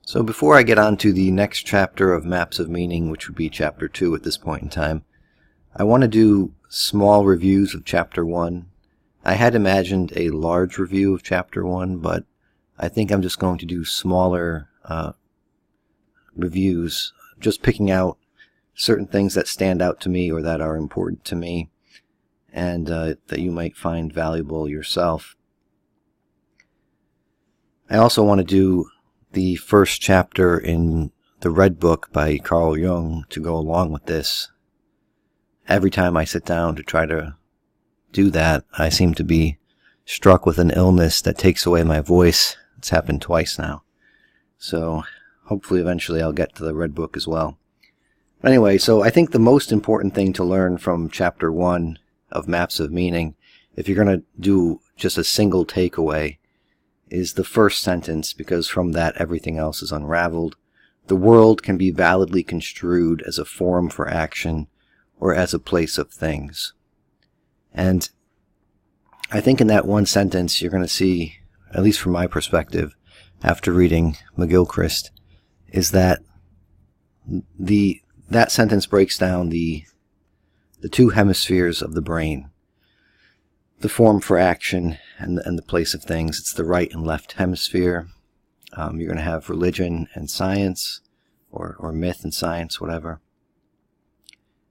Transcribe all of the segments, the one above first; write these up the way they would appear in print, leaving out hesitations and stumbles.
So before I get on to the next chapter of Maps of Meaning, which would be Chapter 2 at this point in time, I want to do small reviews of Chapter 1. I had imagined a large review of Chapter 1, but I think I'm just going to do smaller reviews, just picking out certain things that stand out to me or that are important to me, and that you might find valuable yourself. I also want to do the first chapter in the Red Book by Carl Jung to go along with this. Every time I sit down to try to do that, I seem to be struck with an illness that takes away my voice. It's happened twice now. So hopefully eventually I'll get to the Red Book as well. But anyway, so I think the most important thing to learn from Chapter 1 of Maps of Meaning, if you're going to do just a single takeaway, is the first sentence, because from that everything else is unraveled. The world can be validly construed as a form for action or as a place of things. And I think in that one sentence you're going to see, at least from my perspective, after reading McGilchrist, is that that sentence breaks down the two hemispheres of the brain. The form for action and the place of things. It's the right and left hemisphere. You're going to have religion and science, or myth and science, whatever.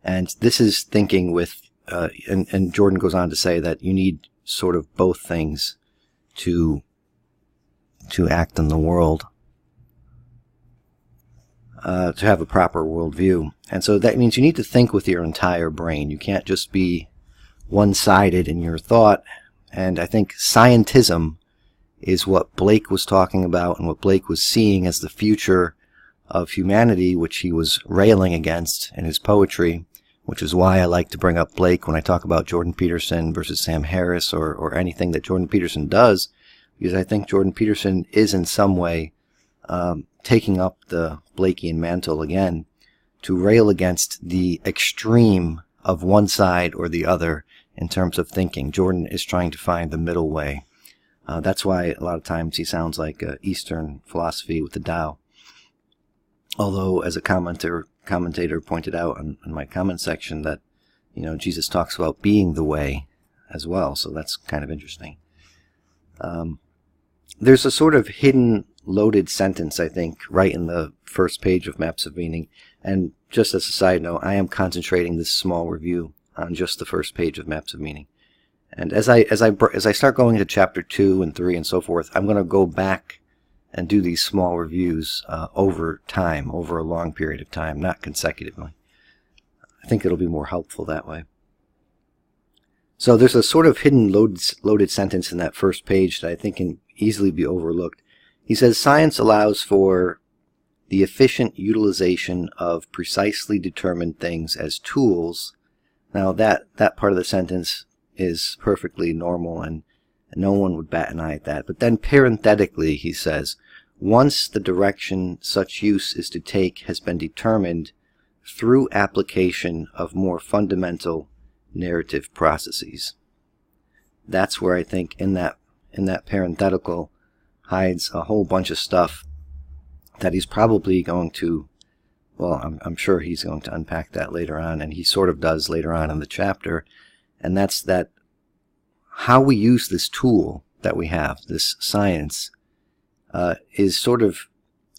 And this is thinking with, and Jordan goes on to say that you need sort of both things to act in the world, to have a proper worldview. And so that means you need to think with your entire brain. You can't just be one-sided in your thought. And I think scientism is what Blake was talking about and what Blake was seeing as the future of humanity, which he was railing against in his poetry, which is why I like to bring up Blake when I talk about Jordan Peterson versus Sam Harris or anything that Jordan Peterson does, because I think Jordan Peterson is in some way taking up the Blakean mantle again to rail against the extreme of one side or the other in terms of thinking. Jordan is trying to find the middle way. That's why a lot of times he sounds like Eastern philosophy with the Tao. Although, as a commentator pointed out in my comment section, that Jesus talks about being the way as well, so that's kind of interesting. There's a sort of hidden, loaded sentence, I think, right in the first page of Maps of Meaning. And just as a side note, I am concentrating this small review on just the first page of Maps of Meaning. And as I start going into Chapter 2 and 3 and so forth, I'm going to go back and do these small reviews over time, over a long period of time, not consecutively. I think it'll be more helpful that way. So there's a sort of hidden loaded sentence in that first page that I think can easily be overlooked. He says, science allows for the efficient utilization of precisely determined things as tools. Now that part of the sentence is perfectly normal and no one would bat an eye at that. But then parenthetically he says, once the direction such use is to take has been determined through application of more fundamental narrative processes. That's where I think in that parenthetical hides a whole bunch of stuff that he's probably going to, well, I'm sure he's going to unpack that later on, and he sort of does later on in the chapter, and that's that how we use this tool that we have, this science, is sort of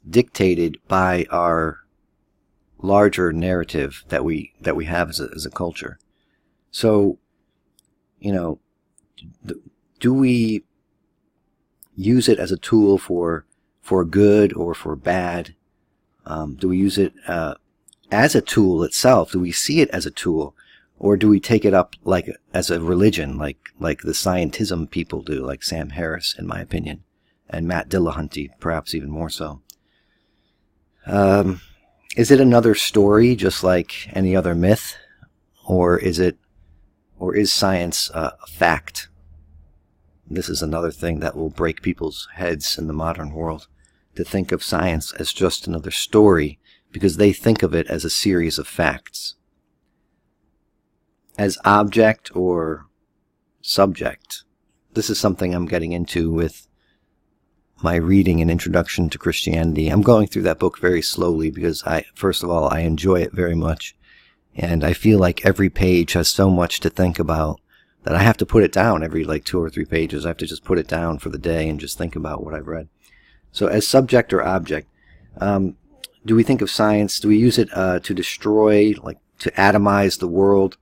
dictated by our larger narrative that we have as a culture. So, do we use it as a tool for good or for bad? Do we use it as a tool itself? Do we see it as a tool? Or do we take it up as a religion, like the scientism people do, like Sam Harris, in my opinion, and Matt Dillahunty, perhaps even more so? Is it another story, just like any other myth, or is science a fact? This is another thing that will break people's heads in the modern world, to think of science as just another story, because they think of it as a series of facts. As object or subject. This is something I'm getting into with my reading and introduction to Christianity. I'm going through that book very slowly because first of all, I enjoy it very much. And I feel like every page has so much to think about that I have to put it down every like 2 or 3 pages. I have to just put it down for the day and just think about what I've read. So as subject or object, do we think of science, do we use it to destroy, like to atomize the world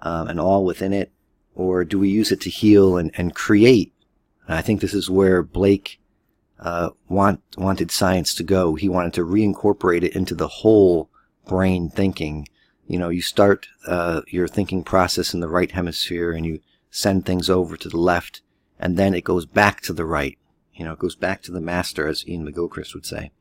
and all within it? Or do we use it to heal and create? And I think this is where Blake wanted science to go. He wanted to reincorporate it into the whole brain thinking. You know, you start your thinking process in the right hemisphere and you send things over to the left, and then it goes back to the right. You know, it goes back to the master, as Ian McGilchrist would say.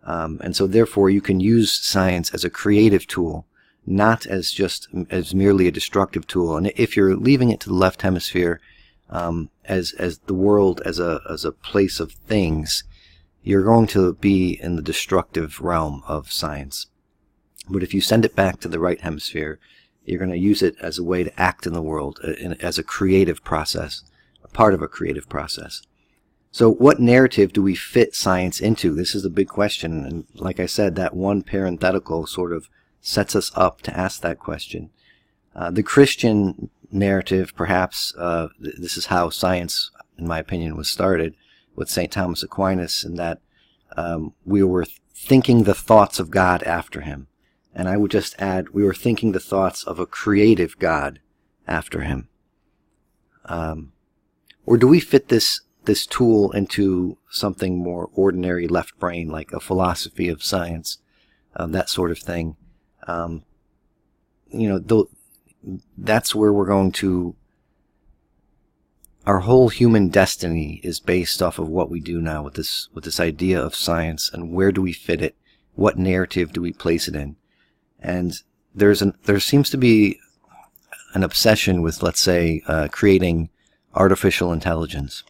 And so therefore you can use science as a creative tool, not as merely a destructive tool. And if you're leaving it to the left hemisphere as the world as a place of things, you're going to be in the destructive realm of science. But if you send it back to the right hemisphere, you're going to use it as a way to act in the world, as a creative process, a part of a creative process. So what narrative do we fit science into? This is a big question. And like I said, that one parenthetical sort of sets us up to ask that question. The Christian narrative, perhaps, this is how science, in my opinion, was started with St. Thomas Aquinas, in that we were thinking the thoughts of God after him. And I would just add, we were thinking the thoughts of a creative God after him. Or do we fit this tool into something more ordinary left brain, like a philosophy of science, that sort of thing? That's where we're going to. Our whole human destiny is based off of what we do now with this idea of science, and where do we fit it? What narrative do we place it in? And there seems to be an obsession with, let's say, creating artificial intelligence.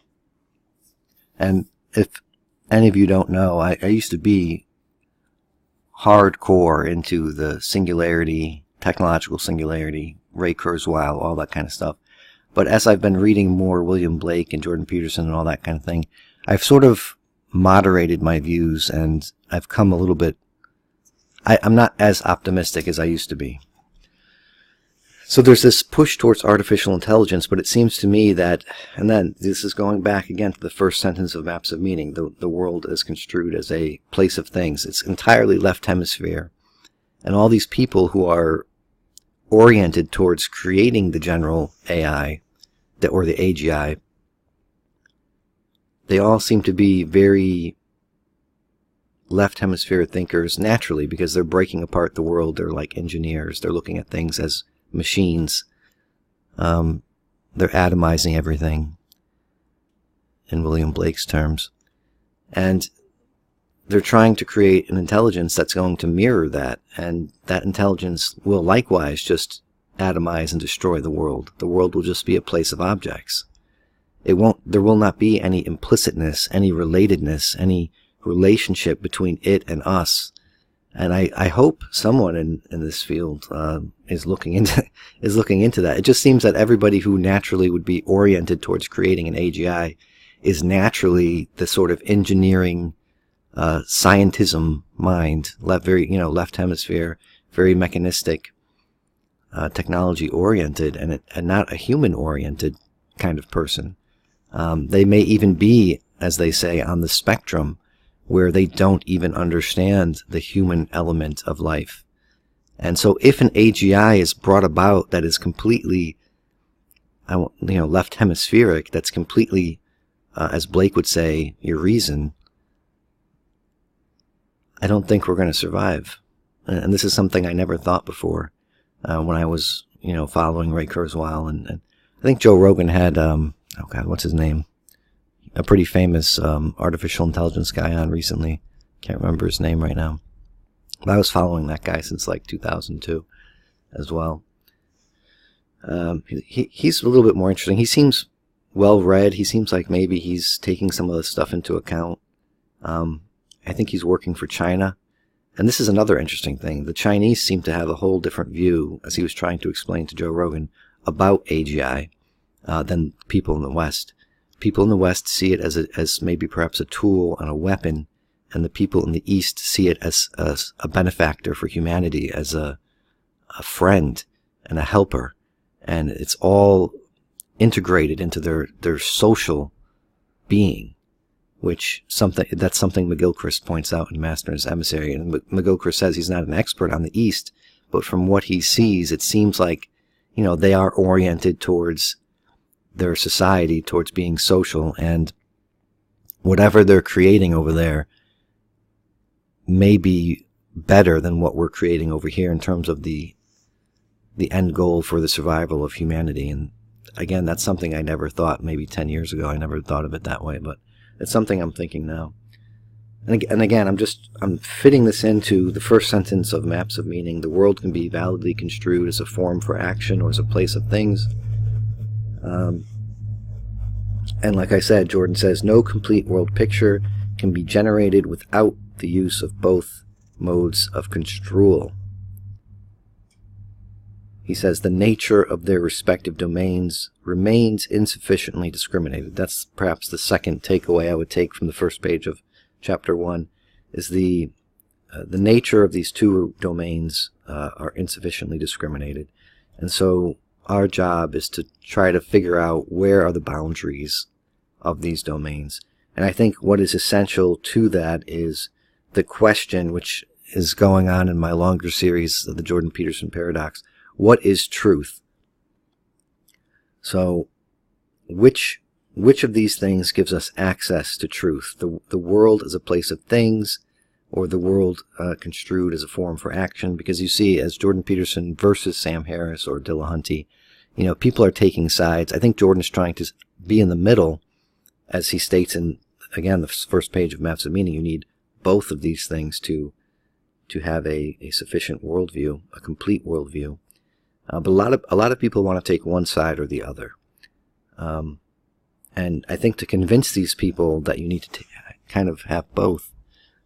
And if any of you don't know, I used to be hardcore into the singularity, technological singularity, Ray Kurzweil, all that kind of stuff. But as I've been reading more William Blake and Jordan Peterson and all that kind of thing, I've sort of moderated my views, and I've come a little bit, I'm not as optimistic as I used to be. So there's this push towards artificial intelligence, but it seems to me that, and then this is going back again to the first sentence of Maps of Meaning, the world is construed as a place of things. It's entirely left hemisphere. And all these people who are oriented towards creating the general AI, or the AGI, they all seem to be very left hemisphere thinkers naturally, because they're breaking apart the world. They're like engineers. They're looking at things as machines. They're atomizing everything, in William Blake's terms. And they're trying to create an intelligence that's going to mirror that, and that intelligence will likewise just atomize and destroy the world. The world will just be a place of objects. There will not be any implicitness, any relatedness, any relationship between it and us. And I hope someone in this field is looking into that. It just seems that everybody who naturally would be oriented towards creating an AGI is naturally the sort of engineering, scientism mind, left hemisphere, very mechanistic, technology oriented, and not a human oriented kind of person. They may even be, as they say, on the spectrum, where they don't even understand the human element of life. And so if an AGI is brought about that is completely, left hemispheric, that's completely, as Blake would say, your reason, I don't think we're going to survive. And this is something I never thought before, when I was, following Ray Kurzweil. And I think Joe Rogan had, what's his name? A pretty famous artificial intelligence guy on recently. Can't remember his name right now. But I was following that guy since like 2002 as well. He's a little bit more interesting. He seems well read. He seems like maybe he's taking some of the stuff into account. I think he's working for China. And this is another interesting thing. The Chinese seem to have a whole different view, as he was trying to explain to Joe Rogan, about AGI than people in the West. people in the West see it as maybe perhaps a tool and a weapon, and the people in the East see it as a benefactor for humanity, as a friend and a helper. And it's all integrated into their social being, that's something McGilchrist points out in Master and His Emissary. And McGilchrist says he's not an expert on the East, but from what he sees, it seems like, they are oriented towards their society, towards being social, and whatever they're creating over there may be better than what we're creating over here in terms of the end goal for the survival of humanity. And again, that's something I never thought maybe 10 years ago. I never thought of it that way, but it's something I'm thinking now. And again, I'm fitting this into the first sentence of Maps of Meaning. The world can be validly construed as a form for action or as a place of things. And like I said, Jordan says, no complete world picture can be generated without the use of both modes of construal. He says the nature of their respective domains remains insufficiently discriminated. That's perhaps the second takeaway I would take from the first page of Chapter 1, is the nature of these two domains are insufficiently discriminated. And so our job is to try to figure out where are the boundaries of these domains. And I think what is essential to that is the question, which is going on in my longer series of the Jordan Peterson Paradox: what is truth? So which of these things gives us access to truth? The world as a place of things, or the world construed as a form for action? Because you see, as Jordan Peterson versus Sam Harris or Dillahunty, people are taking sides. I think Jordan is trying to be in the middle, as he states in, again, the first page of Maps of Meaning. You need both of these things to have a sufficient worldview, a complete worldview. But a lot of people want to take one side or the other. And I think to convince these people that you need to kind of have both,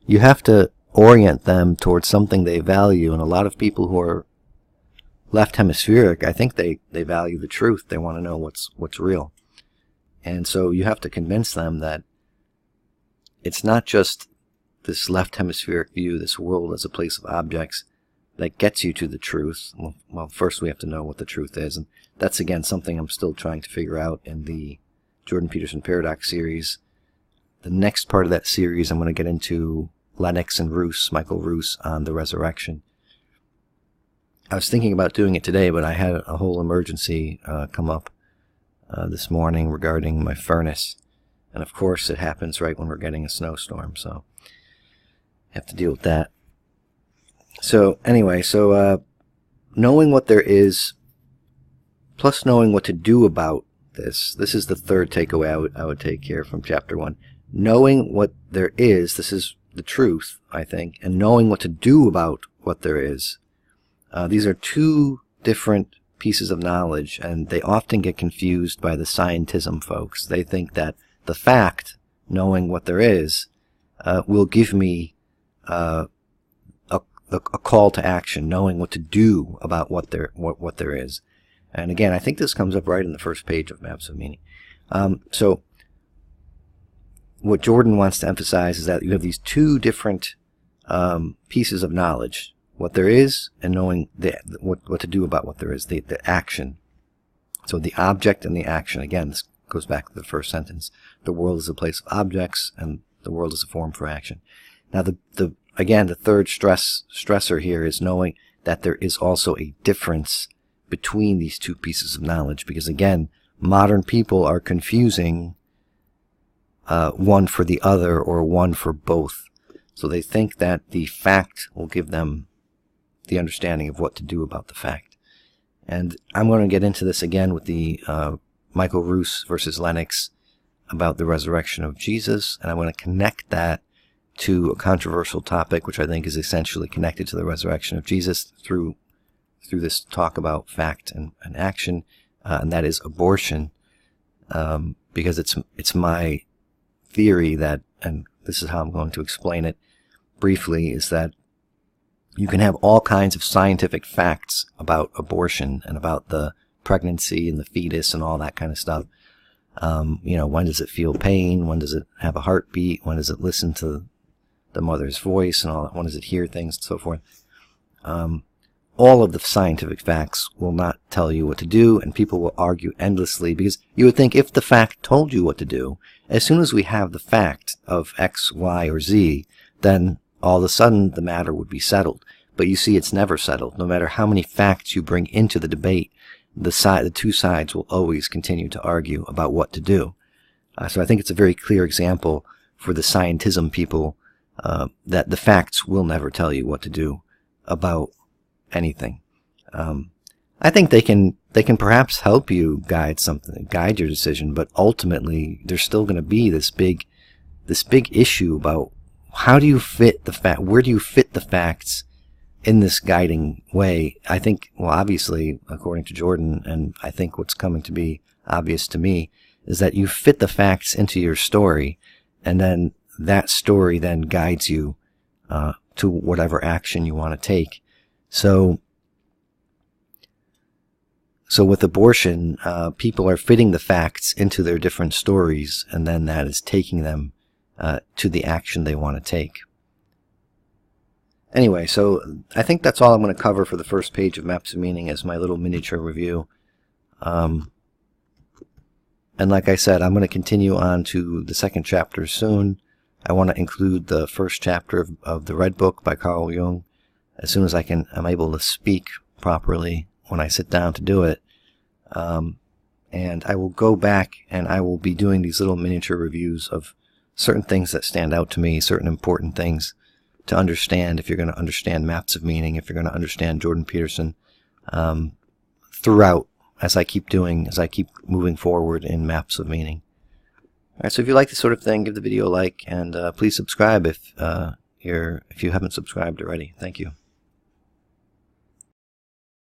you have to orient them towards something they value. And a lot of people who are left hemispheric, I think they value the truth. They want to know what's real. And so you have to convince them that it's not just this left hemispheric view, this world as a place of objects, that gets you to the truth. Well, first we have to know what the truth is. And that's, again, something I'm still trying to figure out in the Jordan Peterson Paradox series. The next part of that series, I'm going to get into Lennox and Michael Roos, on the resurrection. I was thinking about doing it today, but I had a whole emergency come up this morning regarding my furnace. And of course, it happens right when we're getting a snowstorm, so I have to deal with that. So anyway, knowing what there is, plus knowing what to do about this is the third takeaway I would take here from Chapter 1. Knowing what there is, this is the truth, I think, and knowing what to do about what there is. These are two different pieces of knowledge, and they often get confused by the scientism folks. They think that the fact, knowing what there is, will give me a call to action, knowing what to do about what there is. And again, I think this comes up right in the first page of Maps of Meaning. So what Jordan wants to emphasize is that you have these two different pieces of knowledge: what there is, and knowing what to do about what there is, the action. So the object and the action. Again, this goes back to the first sentence. The world is a place of objects, and the world is a form for action. Now, again, the third stressor here is knowing that there is also a difference between these two pieces of knowledge, because again, modern people are confusing one for the other or one for both. So they think that the fact will give them the understanding of what to do about the fact. And I'm going to get into this again with the Michael Roos versus Lennox about the resurrection of Jesus, and I'm going to connect that to a controversial topic, which I think is essentially connected to the resurrection of Jesus through this talk about fact and action, and that is abortion, because it's my theory that, and this is how I'm going to explain it briefly, is that you can have all kinds of scientific facts about abortion and about the pregnancy and the fetus and all that kind of stuff, You know, when does it feel pain? When does it have a heartbeat? When does it listen to the mother's voice and all that? When does it hear things and so forth? All of the scientific facts will not tell you what to do, and people will argue endlessly, because you would think if the fact told you what to do, as soon as we have the fact of X, Y, or Z, then all of a sudden the matter would be settled. But you see, it's never settled. No matter how many facts you bring into the debate, the two sides will always continue to argue about what to do. So I think it's a very clear example for the scientism people that the facts will never tell you what to do about anything. I think they can perhaps help you guide your decision, but ultimately there's still going to be this big issue about how do you fit where do you fit the facts in this guiding way. I think, well, obviously, according to Jordan, and I think what's coming to be obvious to me, is that you fit the facts into your story, and then that story then guides you to whatever action you want to take. So with abortion, people are fitting the facts into their different stories, and then that is taking them to the action they want to take. Anyway, so I think that's all I'm going to cover for the first page of Maps of Meaning as my little miniature review. And like I said, I'm going to continue on to the second chapter soon. I want to include the first chapter of the Red Book by Carl Jung as soon as I'm able to speak properly when I sit down to do it. And I will go back and I will be doing these little miniature reviews of certain things that stand out to me, certain important things to understand if you're going to understand Maps of Meaning, if you're going to understand Jordan Peterson, throughout as I keep moving forward in Maps of Meaning. Alright, so if you like this sort of thing, give the video a like, and please subscribe if you haven't subscribed already. Thank you.